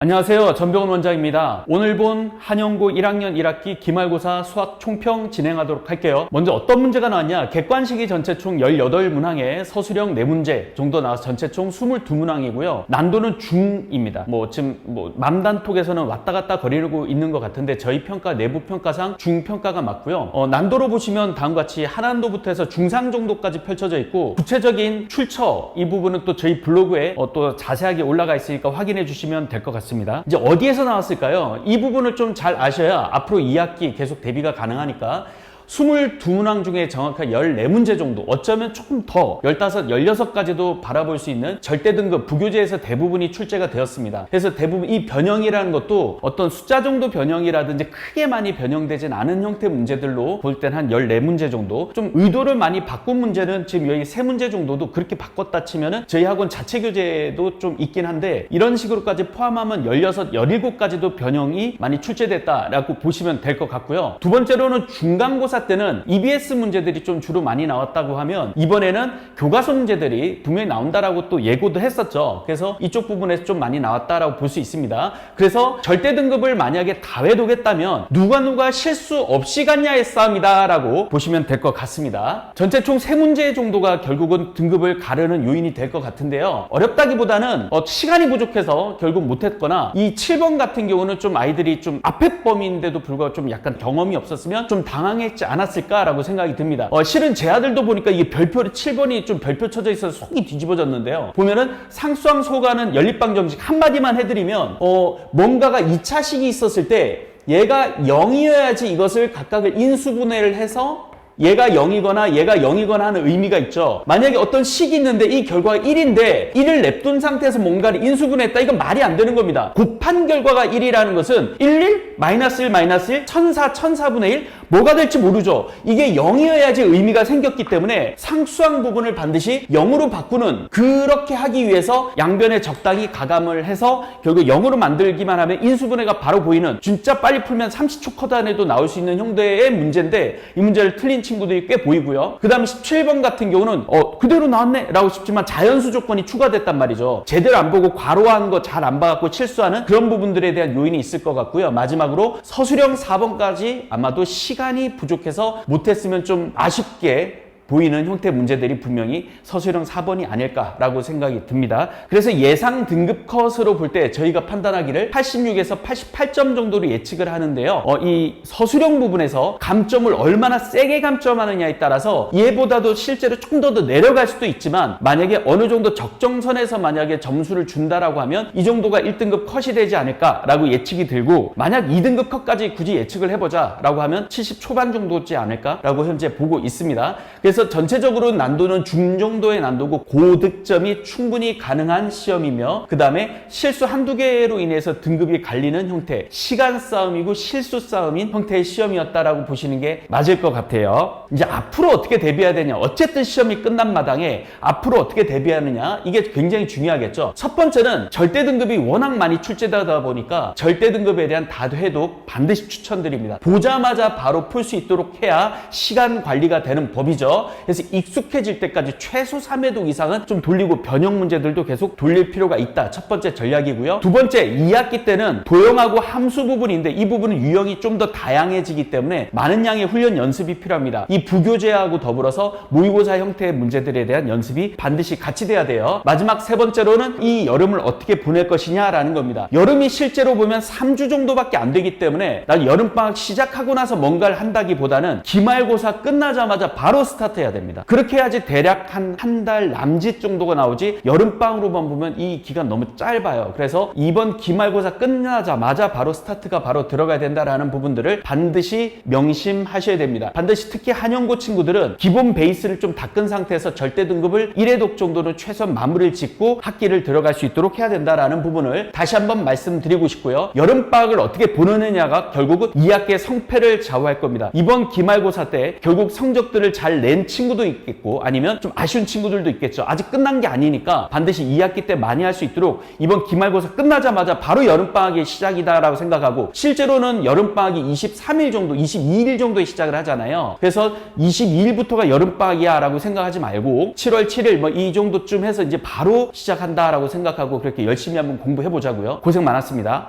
안녕하세요. 전병훈 원장입니다. 오늘 본 한영고 1학년 1학기 기말고사 수학 총평 진행하도록 할게요. 먼저 어떤 문제가 나왔냐? 객관식이 전체 총 18문항에 서술형 4문제 정도 나와서 전체 총 22문항이고요. 난도는 중입니다. 지금 맘단톡에서는 왔다 갔다 거리고 있는 것 같은데 저희 평가 내부 평가상 중평가가 맞고요. 난도로 보시면 다음과 같이 하난도부터 해서 중상 정도까지 펼쳐져 있고 구체적인 출처 이 부분은 또 저희 블로그에 또 자세하게 올라가 있으니까 확인해 주시면 될 것 같습니다. 이제 어디에서 나왔을까요? 이 부분을 좀 잘 아셔야 앞으로 2학기 계속 대비가 가능하니까 22문항 중에 정확하게 14문제 정도, 어쩌면 조금 더 15, 16까지도 바라볼 수 있는 절대 등급 부교재에서 대부분이 출제가 되었습니다. 그래서 대부분 이 변형이라는 것도 어떤 숫자 정도 변형이라든지 크게 많이 변형되진 않은 형태 문제들로 볼 땐 한 14문제 정도, 좀 의도를 많이 바꾼 문제는 지금 여기 3문제 정도도 그렇게 바꿨다 치면은 저희 학원 자체 교재도 좀 있긴 한데 이런 식으로까지 포함하면 16, 17까지도 변형이 많이 출제됐다라고 보시면 될 것 같고요. 두 번째로는 중간고사 때는 EBS 문제들이 좀 주로 많이 나왔다고 하면 이번에는 교과서 문제들이 분명히 나온다라고 또 예고도 했었죠. 그래서 이쪽 부분에서 좀 많이 나왔다라고 볼 수 있습니다. 그래서 절대 등급을 만약에 다 외우겠다면 누가 실수 없이 갔냐의 싸움이다라고 보시면 될 것 같습니다. 전체 총 3문제 정도가 결국은 등급을 가르는 요인이 될 것 같은데요. 어렵다기보다는 시간이 부족해서 결국 못했거나 이 7번 같은 경우는 좀 아이들이 좀 앞에 범위인데도 불구하고 좀 약간 경험이 없었으면 좀 당황했지 않았을까라고 생각이 듭니다. 실은 제 아들도 보니까 이게 별표를 7번이 좀 별표 쳐져 있어서 속이 뒤집어졌는데요. 보면은 상수항 소가는 연립방 정식 한마디만 해드리면 뭔가가 2차식이 있었을 때 얘가 0이어야지 이것을 각각을 인수분해를 해서 얘가 0이거나 얘가 0이거나 하는 의미가 있죠. 만약에 어떤 식이 있는데 이 결과가 1인데 1을 냅둔 상태에서 뭔가를 인수분해했다. 이건 말이 안 되는 겁니다. 곱한 결과가 1이라는 것은 1, 마이너스 1, 마이너스 1, 1004, 1004분의 1 뭐가 될지 모르죠. 이게 0이어야지 의미가 생겼기 때문에 상수항 부분을 반드시 0으로 바꾸는, 그렇게 하기 위해서 양변에 적당히 가감을 해서 결국 0으로 만들기만 하면 인수분해가 바로 보이는, 진짜 빨리 풀면 30초 커드 안에도 나올 수 있는 형태의 문제인데 이 문제를 틀린 친구들이 꽤 보이고요. 그 다음 17번 같은 경우는 그대로 나왔네 라고 싶지만 자연수 조건이 추가됐단 말이죠. 제대로 안 보고 과로한 거 잘 안 봐갖고 실수하는 그런 부분들에 대한 요인이 있을 것 같고요. 마지막으로 서술형 4번까지 아마도 시간이 부족해서 못했으면 좀 아쉽게 보이는 형태 문제들이 분명히 서술형 4번이 아닐까라고 생각이 듭니다. 그래서 예상 등급 컷으로 볼 때 저희가 판단하기를 86에서 88점 정도로 예측을 하는데요. 이 서술형 부분에서 감점을 얼마나 세게 감점하느냐에 따라서 얘보다도 실제로 조금 더 내려갈 수도 있지만 만약에 어느 정도 적정선에서 만약에 점수를 준다라고 하면 이 정도가 1등급 컷이 되지 않을까라고 예측이 들고, 만약 2등급 컷까지 굳이 예측을 해보자라고 하면 70 초반 정도지 않을까라고 현재 보고 있습니다. 그래서 전체적으로 난도는 중정도의 난도고 고득점이 충분히 가능한 시험이며, 그 다음에 실수 한두 개로 인해서 등급이 갈리는 형태, 시간 싸움이고 실수 싸움인 형태의 시험이었다라고 보시는 게 맞을 것 같아요. 이제 앞으로 어떻게 대비해야 되냐, 어쨌든 시험이 끝난 마당에 앞으로 어떻게 대비하느냐, 이게 굉장히 중요하겠죠. 첫 번째는 절대 등급이 워낙 많이 출제되다 보니까 절대 등급에 대한 다해독 반드시 추천드립니다. 보자마자 바로 풀 수 있도록 해야 시간 관리가 되는 법이죠. 그래서 익숙해질 때까지 최소 3회독 이상은 좀 돌리고 변형 문제들도 계속 돌릴 필요가 있다. 첫 번째 전략이고요. 두 번째, 2학기 때는 도형하고 함수 부분인데 이 부분은 유형이 좀 더 다양해지기 때문에 많은 양의 훈련 연습이 필요합니다. 이 부교재하고 더불어서 모의고사 형태의 문제들에 대한 연습이 반드시 같이 돼야 돼요. 마지막 세 번째로는 이 여름을 어떻게 보낼 것이냐라는 겁니다. 여름이 실제로 보면 3주 정도밖에 안 되기 때문에 난 여름방학 시작하고 나서 뭔가를 한다기보다는 기말고사 끝나자마자 바로 스타트해야 됩니다. 그렇게 해야지 대략 한 달 남짓 정도가 나오지 여름방으로만 보면 이 기간 너무 짧아요. 그래서 이번 기말고사 끝나자마자 바로 스타트가 바로 들어가야 된다라는 부분들을 반드시 명심하셔야 됩니다. 반드시 특히 한영고 친구들은 기본 베이스를 좀 닦은 상태에서 절대 등급을 1회독 정도는 최소한 마무리를 짓고 학기를 들어갈 수 있도록 해야 된다라는 부분을 다시 한번 말씀드리고 싶고요. 여름방학을 어떻게 보내느냐가 결국은 2학기의 성패를 좌우할 겁니다. 이번 기말고사 때 결국 성적들을 잘 낸 친구도 있겠고 아니면 좀 아쉬운 친구들도 있겠죠. 아직 끝난 게 아니니까 반드시 2학기 때 많이 할 수 있도록 이번 기말고사 끝나자마자 바로 여름방학이 시작이다라고 생각하고, 실제로는 여름방학이 23일 정도, 22일 정도에 시작을 하잖아요. 그래서 22일부터가 여름방학이야 라고 생각하지 말고 7월 7일 뭐 이 정도쯤 해서 이제 바로 시작한다라고 생각하고 그렇게 열심히 한번 공부해 보자고요. 고생 많았습니다.